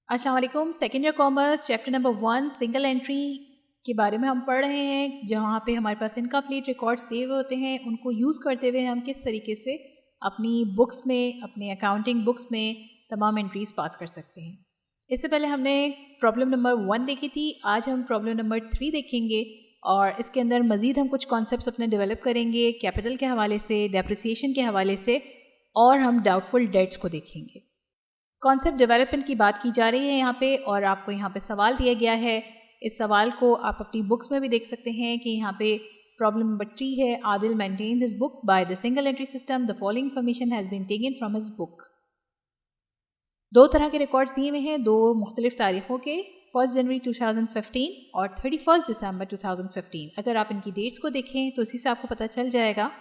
अस्सलाम वालेकुम। Second year commerce chapter number 1 single entry के बारे में हम पढ़ रहे हैं, जहाँ पे हमारे पास इनकम्प्लीट रिकॉर्ड्स दिए हुए होते हैं। उनको यूज़ करते हुए हम किस तरीके से अपनी बुक्स में, अपने अकाउंटिंग बुक्स में तमाम एंट्रीज पास कर सकते हैं। इससे पहले हमने प्रॉब्लम नंबर 1 देखी थी। आज हम प्रॉब्लम नंबर 3 देखेंगे और इसके अंदर मज़ीद हम कुछ कॉन्सेप्ट्स अपने डेवलप करेंगे, कैपिटल के हवाले से, डेप्रिसिएशन के हवाले से, और हम डाउटफुल डेट्स को देखेंगे। कॉन्सेप्ट डेवलपमेंट की बात की जा रही है यहाँ पे, और आपको यहाँ पे सवाल दिया गया है। इस सवाल को आप अपनी बुक्स में भी देख सकते हैं कि यहाँ पे प्रॉब्लम नंबर 3 है। Adil maintains his book by the single entry system. The following information has been taken from his book. दो तरह के रिकॉर्ड्स दिए हुए हैं, दो मुख्तलिफ तारीखों के, 1 जनवरी 2015 और 31 दिसंबर 2015। अगर आप इनकी डेट्स को देखें तो इसी से आपको पता चल जाएगा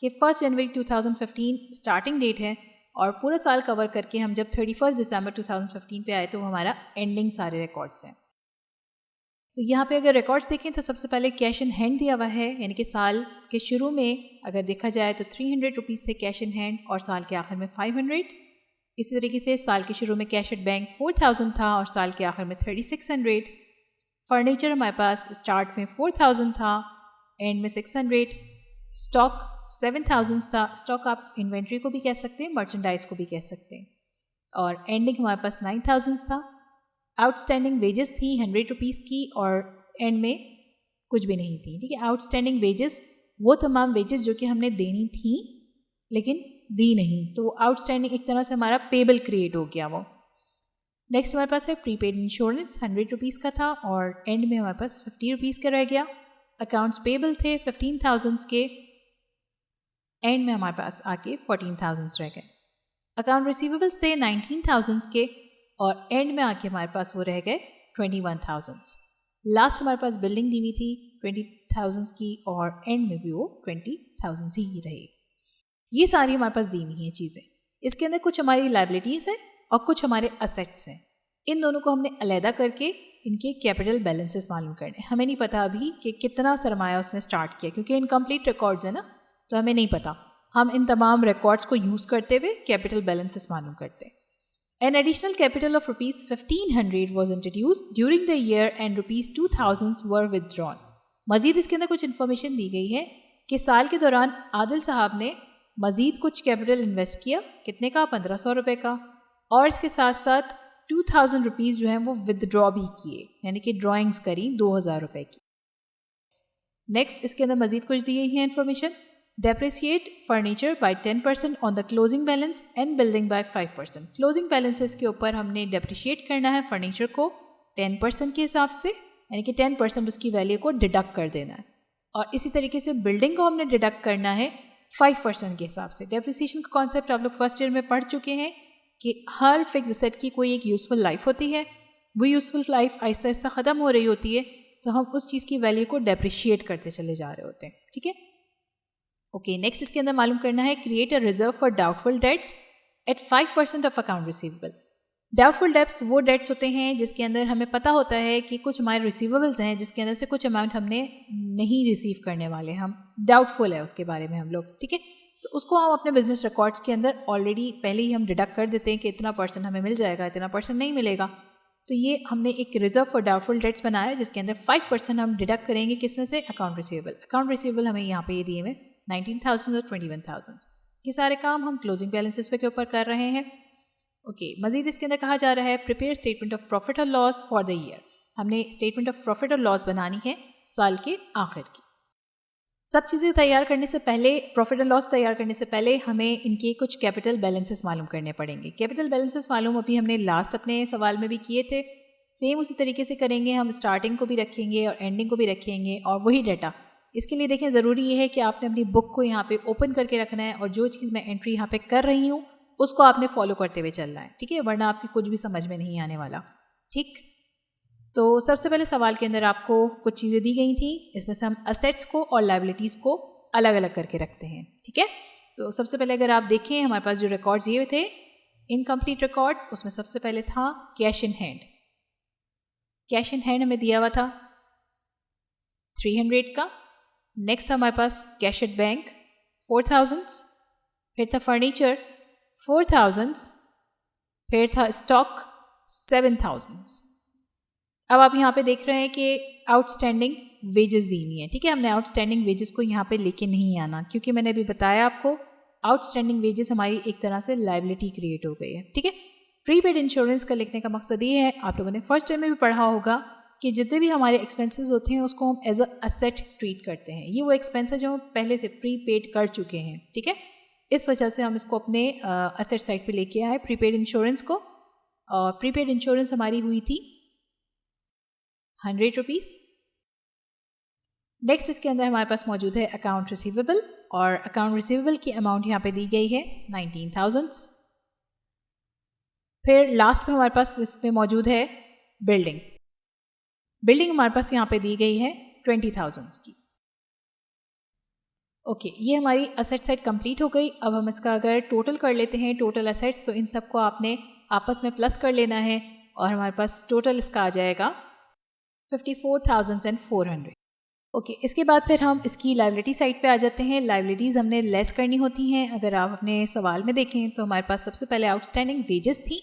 कि 1 जनवरी 2015 स्टार्टिंग डेट है, और पूरा साल कवर करके हम जब 31 दिसंबर 2015 पे आए तो वो हमारा एंडिंग सारे रिकॉर्ड्स हैं। तो यहाँ पे अगर रिकॉर्ड्स देखें तो सबसे पहले कैश इन हैंड दिया हुआ है, यानी कि साल के शुरू में अगर देखा जाए तो 300 रुपीज़ थे कैश इन हैंड, और साल के आखिर में 500। इसी तरीके से साल के शुरू में कैश एट बैंक 4000 था और साल के आखिर में 3600। फर्नीचर हमारे पास स्टार्ट में 4000 था, एंड में 600। स्टॉक 7000 था। स्टॉक आप इन्वेंट्री को भी कह सकते हैं, मर्चेंडाइज को भी कह सकते हैं, और एंडिंग हमारे पास 9000 था। आउटस्टैंडिंग वेजेस थी 100 रुपीज़ की, और एंड में कुछ भी नहीं थी। ठीक है, आउटस्टैंडिंग वेजेस वो तमाम वेजेस जो कि हमने देनी थी लेकिन दी नहीं, तो आउटस्टैंडिंग एक तरह से हमारा पेबल क्रिएट हो गया वो। नेक्स्ट हमारे पास है प्रीपेड इंश्योरेंस, 100 रुपीज़ का था, और एंड में हमारे पास 50 रुपीज़ का रह गया। अकाउंट्स पेबल थे 15,000 के, एंड में हमारे पास आके 14,000 रह गए। अकाउंट रिसीवेबल्स थे 19,000 के, और एंड में आके हमारे पास वो रह गए 21,000। लास्ट हमारे पास बिल्डिंग दी हुई थी 20,000 की, और एंड में भी वो 20,000 ही रही। ये सारी हमारे पास दी हुई हैं चीज़ें। इसके अंदर कुछ हमारी लाइबिलिटीज़ हैं और कुछ हमारे असेट्स हैं। इन दोनों को हमने अलहदा करके इनके कैपिटल बैलेंसेस मालूम करने। हमें नहीं पता अभी कि कितना सरमाया उसने स्टार्ट किया, क्योंकि इनकम्प्लीट रिकॉर्ड्स है ना, तो हमें नहीं पता। हम इन तमाम रिकॉर्ड्स को यूज़ करते हुए कैपिटल बैलेंसेस मालूम करते हैं। An additional capital of ₹1500 was introduced during the year and ₹2000 were withdrawn. मजीद इसके अंदर कुछ इन्फॉर्मेशन दी गई है कि साल के दौरान आदिल साहब ने मजीद कुछ कैपिटल इन्वेस्ट किया। कितने का? 1500 रुपये का, और इसके साथ साथ 2000 रुपीज़ जो हैं वो विदड्रॉ भी किए, यानी कि ड्राइंग्स करी 2000 रुपये की। नेक्स्ट इसके अंदर मजीद कुछ दी गई है information. Depreciate furniture bye 10% on the closing balance and building bye 5%। Closing balances के ऊपर हमने डेप्रिशिएट करना है फर्नीचर को 10% के हिसाब से, यानी कि 10% उसकी वैल्यू को डिडक्ट कर देना है, और इसी तरीके से बिल्डिंग को हमने डिडक्ट करना है 5% के हिसाब से। डेप्रिसिएशन का कॉन्सेप्ट आप लोग फर्स्ट ईयर में पढ़ चुके हैं कि हर फिक्स एसेट की कोई एक यूज़फुल लाइफ होती है। वो यूज़फुल लाइफ आहिस्ता आहिस्ता ख़त्म हो रही होती है, तो हम उस चीज़ की वैल्यू को डेप्रिशिएट करते चले जा रहे होते हैं। ठीक है, ओके। नेक्स्ट इसके अंदर मालूम करना है create a reserve for doubtful debts at 5% of account receivable. Doubtful debts वो डेट्स होते हैं जिसके अंदर हमें पता होता है कि कुछ हमारे रिसीवेबल्स हैं जिसके अंदर से कुछ अमाउंट हमने नहीं रिसीव करने वाले, हम डाउटफुल है उसके बारे में हम लोग। ठीक है, तो उसको हम अपने बिजनेस रिकॉर्ड्स के अंदर ऑलरेडी पहले ही हम डिडक्ट कर देते हैं कि इतना % हमें मिल जाएगा, इतना % नहीं मिलेगा। तो ये हमने एक रिजर्व फॉर डाउटफुल डेट्स बनाया जिसके अंदर 5% हम डिडक्ट करेंगे, किसमें से? Account receivable. अकाउंट रिसीवेबल हमें यहाँ पे ये दिए हुए 19,000 और 21,000। ये सारे काम हम क्लोजिंग बैलेंसेस के ऊपर कर रहे हैं। ओके, मजीद इसके अंदर कहा जा रहा है प्रिपेयर स्टेटमेंट ऑफ प्रॉफिट और लॉस फॉर द ईयर। हमने स्टेटमेंट ऑफ प्रॉफिट और लॉस बनानी है साल के आखिर की। सब चीज़ें तैयार करने से पहले, प्रॉफिट एंड लॉस तैयार करने से पहले हमें इनके कुछ कैपिटल बैलेंसेस मालूम करने पड़ेंगे। कैपिटल बैलेंसेस मालूम अभी हमने लास्ट अपने सवाल में भी किए थे, सेम उसी तरीके से करेंगे। हम स्टार्टिंग को भी रखेंगे और एंडिंग को भी रखेंगे, और वही डाटा। इसके लिए देखें, ज़रूरी ये है कि आपने अपनी बुक को यहाँ पे ओपन करके रखना है, और जो चीज़ मैं एंट्री यहाँ पे कर रही हूँ उसको आपने फॉलो करते हुए चलना है। ठीक है, वरना आपकी कुछ भी समझ में नहीं आने वाला। ठीक, तो सबसे पहले सवाल के अंदर आपको कुछ चीज़ें दी गई थी, इसमें से हम असेट्स को और लायबिलिटीज़ को अलग अलग करके रखते हैं। ठीक है, तो सबसे पहले अगर आप देखें हमारे पास जो रिकॉर्ड्स ये थे इनकम्प्लीट रिकॉर्ड्स, उसमें सबसे पहले था cash in hand. Cash in hand हमें दिया हुआ था 300 का। नेक्स्ट था हमारे पास कैश एट बैंक 4000, फिर था फर्नीचर 4000, फिर था स्टॉक 7,000। अब आप यहाँ पे देख रहे हैं कि आउटस्टैंडिंग वेजेस दी हुई हैं, ठीक है। हमने आउटस्टैंडिंग वेजेस को यहाँ पे लेके नहीं आना, क्योंकि मैंने अभी बताया आपको आउटस्टैंडिंग वेजेस हमारी एक तरह से लायबिलिटी क्रिएट हो गई है, ठीक है। प्रीपेड इंश्योरेंस का लिखने का मकसद ये है, आप लोगों ने फर्स्ट टाइम में भी पढ़ा होगा कि जितने भी हमारे एक्सपेंसेस होते हैं उसको हम एज अ असेट ट्रीट करते हैं। ये वो एक्सपेंस है जो हम पहले से प्रीपेड कर चुके हैं, ठीक है। इस वजह से हम इसको अपने असेट साइड पे लेके आए प्रीपेड इंश्योरेंस को। और प्रीपेड इंश्योरेंस हमारी हुई थी 100 रुपीज़। नेक्स्ट इसके अंदर हमारे पास मौजूद है अकाउंट रिसीवेबल, और अकाउंट रिसीवेबल की अमाउंट यहाँ पे दी गई है 19,000। फिर लास्ट में हमारे पास इसमें मौजूद है बिल्डिंग। बिल्डिंग हमारे पास यहाँ पे दी गई है 20,000 की। ओके, ये हमारी असेट साइड कंप्लीट हो गई। अब हम इसका अगर टोटल कर लेते हैं, टोटल असेट्स, तो इन सबको आपने आपस में प्लस कर लेना है और हमारे पास टोटल इसका आ जाएगा 54,400। ओके, इसके बाद फिर हम इसकी लायबिलिटी साइड पे आ जाते हैं। लायबिलिटीज़ हमने लेस करनी होती हैं। अगर आप अपने सवाल में देखें तो हमारे पास सबसे पहले आउटस्टैंडिंग वेजेस थी।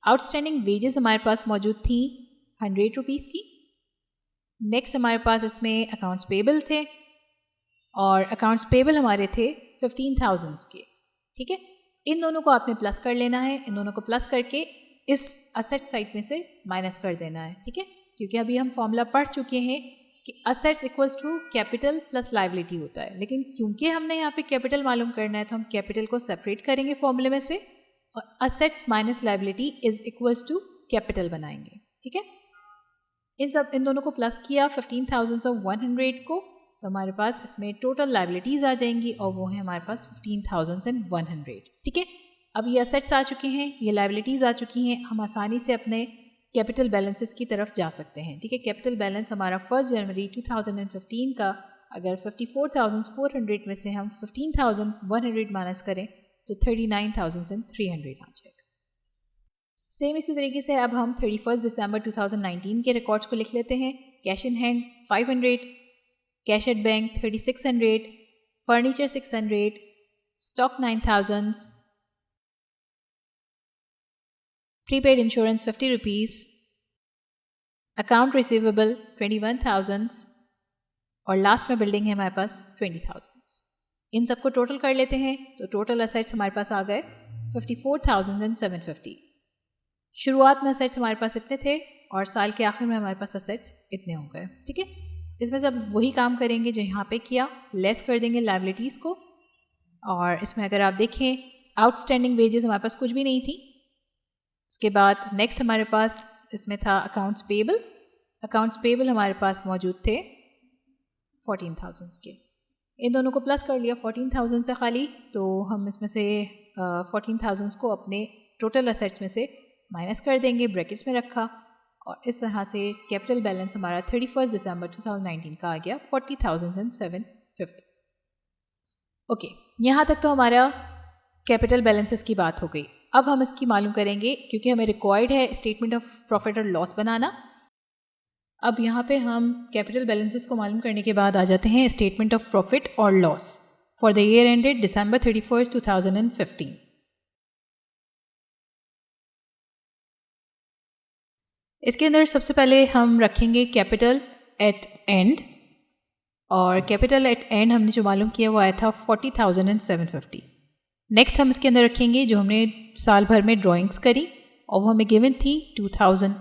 आउटस्टैंडिंग वेजेस हमारे पास मौजूद थी 100 रुपीज़ की। नेक्स्ट हमारे पास इसमें अकाउंट्स पेबल थे, और अकाउंट्स पेबल हमारे थे 15,000 के, ठीक है। इन दोनों को आपने प्लस कर लेना है, इन दोनों को प्लस करके इस असेट साइड में से माइनस कर देना है, ठीक है। क्योंकि अभी हम फॉर्मूला पढ़ चुके हैं कि assets equals to capital plus liability होता है, लेकिन क्योंकि हमने यहाँ पे कैपिटल मालूम करना है तो हम कैपिटल को सेपरेट करेंगे फॉर्मूले में से, और assets minus liability is equals to capital बनाएंगे, ठीक है। इन दोनों को प्लस किया 15,100 को, तो हमारे पास इसमें टोटल लायबिलिटीज़ आ जाएंगी, और वो है हमारे पास 15,100, ठीक है। अब ये असेट्स आ चुके हैं, ये लायबिलिटीज़ आ चुकी हैं, हम आसानी से अपने कैपिटल बैलेंसेस की तरफ जा सकते हैं, ठीक है। कैपिटल बैलेंस हमारा 1 जनवरी 2015 का अगर 54,400 में से हम 15,100 माइनस करें तो 39,300 आ जाएगा। सेम इसी तरीके से अब हम 31 दिसंबर 2019 के रिकॉर्ड्स को लिख लेते हैं। Cash in hand 500, cash at bank 3600, furniture 600, stock 9,000, prepaid insurance 50 rupees, account receivable 21,000, और लास्ट में बिल्डिंग है हमारे पास 20,000। इन सबको टोटल कर लेते हैं तो टोटल असेट्स हमारे पास आ गए 54,750। शुरुआत में असेट्स हमारे पास इतने थे और साल के आखिर में हमारे पास असेट्स इतने हो गए, ठीक है। इसमें से अब वही काम करेंगे जो यहाँ पे किया, लेस कर देंगे लायबिलिटीज़ को। और इसमें अगर आप देखें आउटस्टैंडिंग वेजेस हमारे पास कुछ भी नहीं थी। इसके बाद नेक्स्ट हमारे पास इसमें था अकाउंट्स पेबल। अकाउंट्स पेबल हमारे पास मौजूद थे 14,000 के। इन दोनों को प्लस कर लिया 14,000 से खाली, तो हम इसमें से 14,000 को अपने टोटल असेट्स में से माइनस कर देंगे, ब्रैकेट्स में रखा, और इस तरह से कैपिटल बैलेंस हमारा 31 दिसंबर 2019 का आ गया 40,750। ओके, यहाँ तक तो हमारा कैपिटल बैलेंसेस की बात हो गई। अब हम इसकी मालूम करेंगे, क्योंकि हमें रिक्वायर्ड है स्टेटमेंट ऑफ प्रॉफिट और लॉस बनाना। अब यहाँ पे हम कैपिटल बैलेंसेस को मालूम करने के बाद आ जाते हैं स्टेटमेंट ऑफ प्रॉफिट और loss for the year ended December 31, 2015। इसके अंदर सबसे पहले हम रखेंगे कैपिटल एट एंड, और कैपिटल एट एंड हमने जो मालूम किया वो आया था 40,750। नेक्स्ट हम इसके अंदर रखेंगे जो हमने साल भर में ड्राइंग्स करी और वो हमें गिवन थी 2,000।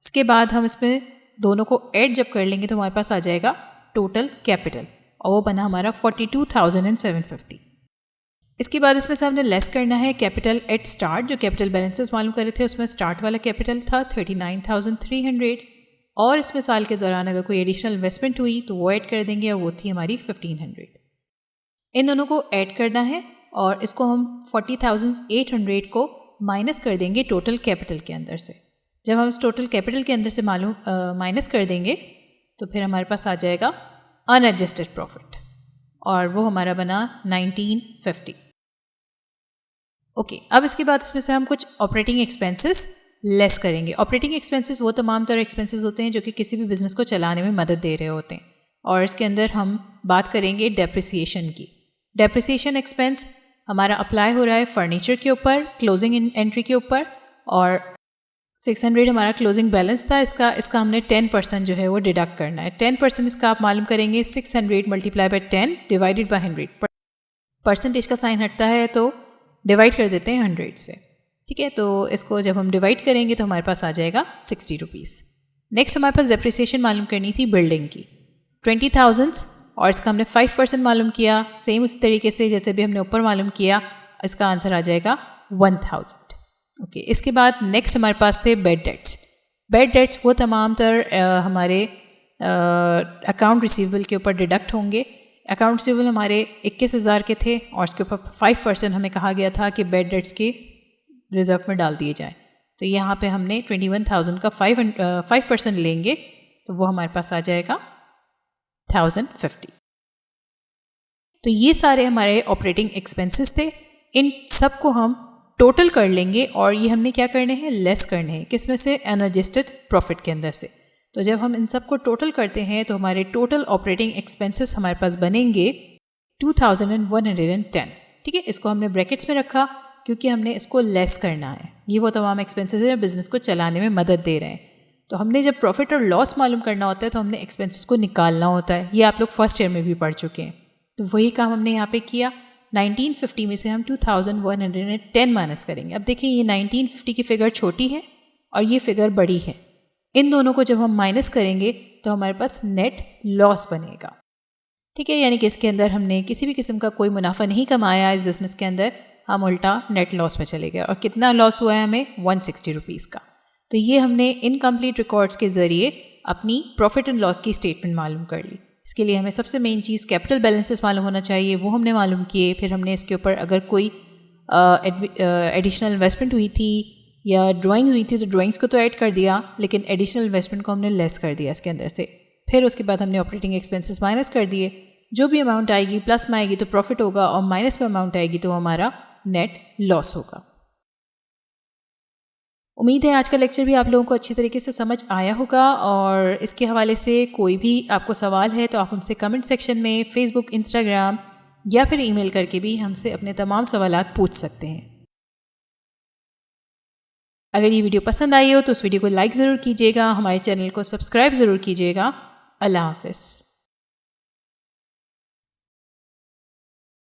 इसके बाद हम इसमें दोनों को ऐड जब कर लेंगे तो हमारे पास आ जाएगा टोटल कैपिटल, और वो बना हमारा 42,750। इसके बाद इसमें से हमने लेस करना है कैपिटल एट स्टार्ट। जो कैपिटल बैलेंसेस मालूम करे थे उसमें स्टार्ट वाला कैपिटल था 39,300, और इसमें साल के दौरान अगर कोई एडिशनल इन्वेस्टमेंट हुई तो वो ऐड कर देंगे, और वो थी हमारी 1,500। इन दोनों को ऐड करना है और इसको हम 40,800 को माइनस कर देंगे टोटल कैपिटल के अंदर से। जब हम इस टोटल कैपिटल के अंदर से माइनस कर देंगे तो फिर हमारे पास आ जाएगा अनएडजस्टेड प्रॉफिट, और वो हमारा बना 1950। ओके, अब इसके बाद इसमें से हम कुछ ऑपरेटिंग एक्सपेंसेस लेस करेंगे। ऑपरेटिंग एक्सपेंसेस वो तमाम तरह एक्सपेंसेस होते हैं जो कि किसी भी बिज़नेस को चलाने में मदद दे रहे होते हैं, और इसके अंदर हम बात करेंगे डेप्रिसिएशन की। डेप्रिसिएशन एक्सपेंस हमारा अप्लाई हो रहा है फर्नीचर के ऊपर, क्लोजिंग एंट्री के ऊपर, और 600 हमारा क्लोजिंग बैलेंस था, इसका हमने 10% जो है वो डिडक्ट करना है। 10% इसका आप मालूम करेंगे 600 multiply by 10 divided by 100। Percentage का साइन हटता है तो डिवाइड कर देते हैं 100 से, ठीक है। तो इसको जब हम डिवाइड करेंगे तो हमारे पास आ जाएगा 60 रुपीज़। नेक्स्ट हमारे पास डेप्रिसिएशन मालूम करनी थी बिल्डिंग की 20,000 और इसका हमने 5% मालूम किया। सेम उसी तरीके से जैसे भी हमने ऊपर मालूम किया, इसका आंसर आ जाएगा 1000। ओके, इसके बाद नेक्स्ट हमारे पास थे बेड डेट्स। बेड डेट्स वो तमाम तर हमारे अकाउंट रिसीवेबल के ऊपर डिडक्ट होंगे। अकाउंट रिसीवेबल हमारे 21,000 के थे और इसके ऊपर 5% हमें कहा गया था कि बेड डेट्स के रिजर्व में डाल दिए जाएं। तो यहाँ पे हमने 21,000 का 5% लेंगे तो वो हमारे पास आ जाएगा 1,050। तो ये सारे हमारे ऑपरेटिंग एक्सपेंसेस थे। इन सब को हम टोटल कर लेंगे और ये हमने क्या करने हैं, लेस करने हैं। किसमें से, अनएडजस्टेड प्रॉफिट के अंदर से। तो जब हम इन सब को टोटल करते हैं तो हमारे टोटल ऑपरेटिंग एक्सपेंसेस हमारे पास बनेंगे 2,110, ठीक है। इसको हमने ब्रैकेट्स में रखा क्योंकि हमने इसको लेस करना है। ये वो तमाम एक्सपेंसेस हैं बिज़नेस को चलाने में मदद दे रहे हैं। तो हमने जब प्रॉफिट और लॉस मालूम करना होता है तो हमने एक्सपेंसेस को निकालना होता है। ये आप लोग फर्स्ट ईयर में भी पढ़ चुके हैं। तो वही काम हमने यहाँ पे किया। 1950 में से हम 2,110 माइनस करेंगे। अब देखिए ये 1950 की फ़िगर छोटी है और ये फ़िगर बड़ी है। इन दोनों को जब हम माइनस करेंगे तो हमारे पास नेट लॉस बनेगा, ठीक है। यानी कि इसके अंदर हमने किसी भी किस्म का कोई मुनाफा नहीं कमाया इस बिज़नेस के अंदर, हम उल्टा नेट लॉस में चले गए। और कितना लॉस हुआ है हमें, 160 रुपीज़ का। तो ये हमने इनकम्प्लीट रिकॉर्ड्स के ज़रिए अपनी प्रॉफिट एंड लॉस की स्टेटमेंट मालूम कर ली। इसके लिए हमें सबसे मेन चीज़ कैपिटल बैलेंसेस मालूम होना चाहिए, वो हमने मालूम किए। फिर हमने इसके ऊपर अगर कोई एडिशनल इन्वेस्टमेंट हुई थी या ड्राइंग्स हुई थी तो ड्राइंग्स को तो ऐड कर दिया, लेकिन एडिशनल इन्वेस्टमेंट को हमने लेस कर दिया इसके अंदर से। फिर उसके बाद हमने ऑपरेटिंग एक्सपेंसेस माइनस कर दिए। जो भी अमाउंट आएगी प्लस में आएगी तो प्रॉफिट होगा और माइनस में अमाउंट आएगी तो हमारा नेट लॉस होगा। उम्मीद है आज का लेक्चर भी आप लोगों को अच्छी तरीके से समझ आया होगा। और इसके हवाले से कोई भी आपको सवाल है तो आप उनसे कमेंट सेक्शन में, फेसबुक, इंस्टाग्राम या फिर ईमेल करके भी हमसे अपने तमाम सवालात पूछ सकते हैं। अगर ये वीडियो पसंद आई हो तो उस वीडियो को लाइक ज़रूर कीजिएगा, हमारे चैनल को सब्सक्राइब ज़रूर कीजिएगा। अल्लाह हाफ़िज़।